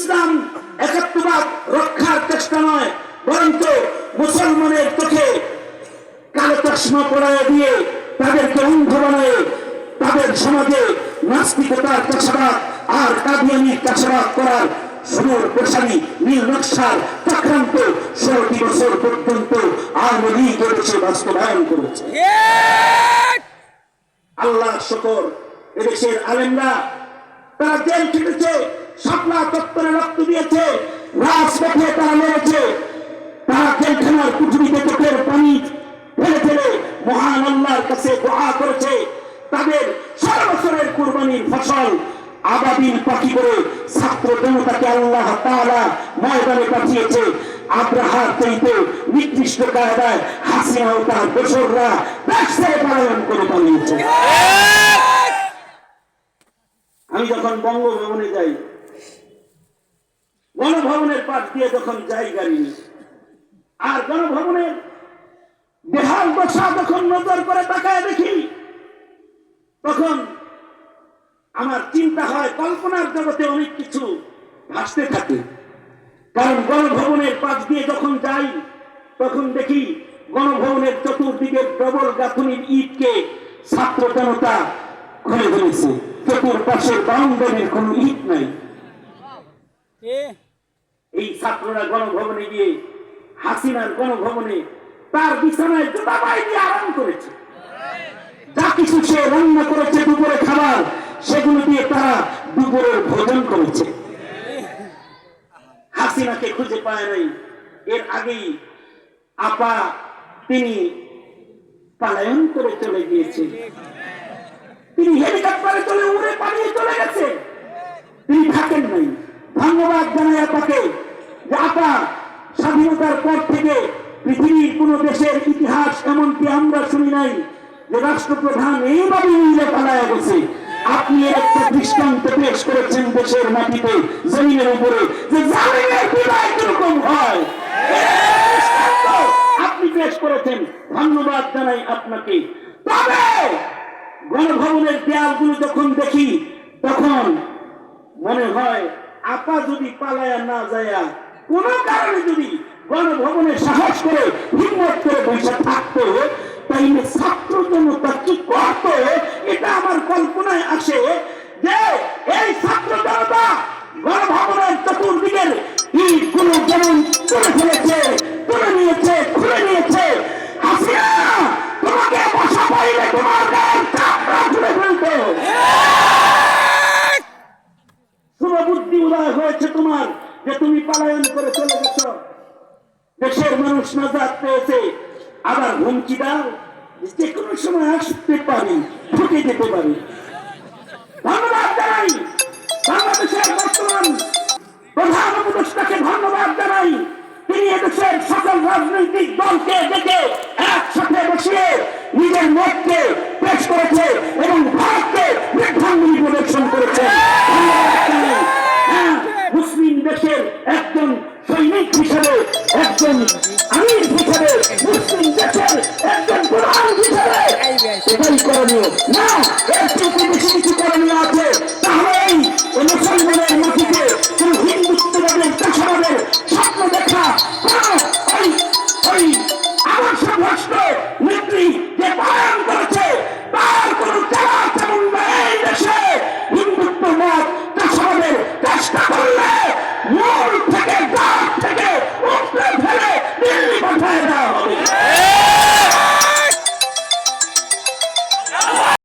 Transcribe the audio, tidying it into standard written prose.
ইসলাম একাত্মবাদ রক্ষার চেষ্টা নয়, বরঞ্চ মুসলমানের চোখে কালো চশমা পরায় দিয়ে তাদেরকে অন্ধ বানায় তাদের সমাজে নাস্তিকতার চাষাবাদ আর কাদিয়ানির চাষাবাদ করার সুদূর প্রসারী নীল নকশার চক্রান্ত 16টি বছর পর্যন্ত আওয়ামী লীগ এদেশে বাস্তবায়ন করেছে। আল্লাহ শুকর, এদেশের আলেমরা তারা জেল খেটেছে, শাপলা চত্বরে রক্ত দিয়েছে, রাজপথে তারা লড়েছে, তারা জেলখানার পৃথিবীতে চোখের পানি ফেলে ফেলে মহান আল্লাহর কাছে দোয়া করেছে। তাদের 16 বছরের কুরবানির ফসল আবাবিল পাখি করে ছাত্র জনতাকে আল্লাহ তাআলা ময়দানে পাঠিয়েছে। আব্রাহার চাইতে নিকৃষ্ট কায়দায় হাসিনা ও তার দোসররা দেশ ছেড়ে পলায়ন করে পালিয়েছে। আমি যখন বঙ্গভবনে যাই, গণভবনের পাশ দিয়ে যখন যাই গাড়ি, আর গণভবনের বেহাল দশা যখন নজর করে তাকায় দেখি, তখন আমার চিন্তা হয় কল্পনার জগতে অনেক কিছু ভাসতে থাকে। কারণ গণভবনের পাশ দিয়ে যখন যাই তখন দেখি গণভবনের চতুর্দিকের ডবল গাঁথনির ইটকে ছাত্র জনতা খুলে ফেলেছে। চতুর্পাশের বাউন্ডারির কোন ইট নাই। এই ছাত্ররা গণভবনে গিয়ে হাসিনার গণভবনে তার বিছানায় জুতা পায়ে দিয়ে আরাম করেছে। যা কিছু সে রান্না করেছে দুপুরে খাবার, সেগুলো দিয়ে তারা দুপুরের ভোজন করেছে। হাসিনাকে খুঁজে পায় নাই। এর আগেই আপা তিনি পলায়ন করে চলে গিয়েছে, তিনি হেলিকপ্টারে চলে উড়ে পালিয়ে চলে গেছে, তিনি থাকেন নাই। ধন্যবাদ জানাই আপাকে যে আপা স্বাধীনতার পর থেকে পৃথিবীর কোন দেশের ইতিহাস এমনকি আমরা শুনি নাই যে রাষ্ট্রপ্রধান এইভাবে উড়ে পালায় গেছে। আপনি একটা দৃষ্টান্ত পেশ করেছেন দেশের মাটিতে, জমিনের উপরে, যে জালিমের বিদায় কিরকম হয় আপনি পেশ করেছেন। ধন্যবাদ জানাই আপনাকে। তবে গণভবনের দেয়ালগুলো যখন দেখি তখন মনে হয় আপা যদি পালায়া না যায়, কোন কারণে যদি গণভবনে সাহস করে হিম্মত করে বসে থাকতো, তাইলে ছাত্র জনতা কি করতো এটা আমার কল্পনায় আসে। যে এই ছাত্র জনতা গণভবনের চতুর্দিকের ইটগুলো যেমন তুলে ফেলেছে, তুলে নিয়েছে, খুলে নিয়েছে। হাসিনা তোমাকে বসা পাইলে তোমার গায়ের চামড়া তুলে ফেলতো। শুভবুদ্ধি উদয় হয়েছে তোমার যে তুমি পলায়ন করে চলে গেছ। দেশের মানুষ নাজাত পেয়েছে, আবার হুমকি দাও যে কোনো সময় আসতে পারি, ঢুকে যেতে পারি। ধন্যবাদ জানাই বাংলাদেশের বর্তমান প্রধান উপদেষ্টাকে, ধন্যবাদ জানাই তিনি এদেশের সকল রাজনৈতিক দলকে ডেকে একসাথে বসিয়ে নিজের মতকে পেশ করেছে এবং ভারতকে বৃদ্ধাঙ্গুলি প্রদর্শন করেছে। মুসলিম দেশের একজন সৈনিক হিসেবে, একজন আমির হিসেবে, মুসলিম দেশের একজন প্রধান হিসেবে এটাই করণীয় না, এর থেকে বেশি কিছু করণীয় আছে। তাহলে এই মুসলমানের মাটিতে কোন হিন্দুত্ববাদের চাষাবাদের স্বপ্ন দেখা ওই আদর্শভ্রষ্ট নেত্রী যে পালন করেছে তার কোন জায়গা তেমন এই দেশে হিন্দুত্ববাদ চাষাবাদের চেষ্টা করলে মূল থেকে গাছ থেকে উপড়ে ফেলে দিল্লি পাঠায়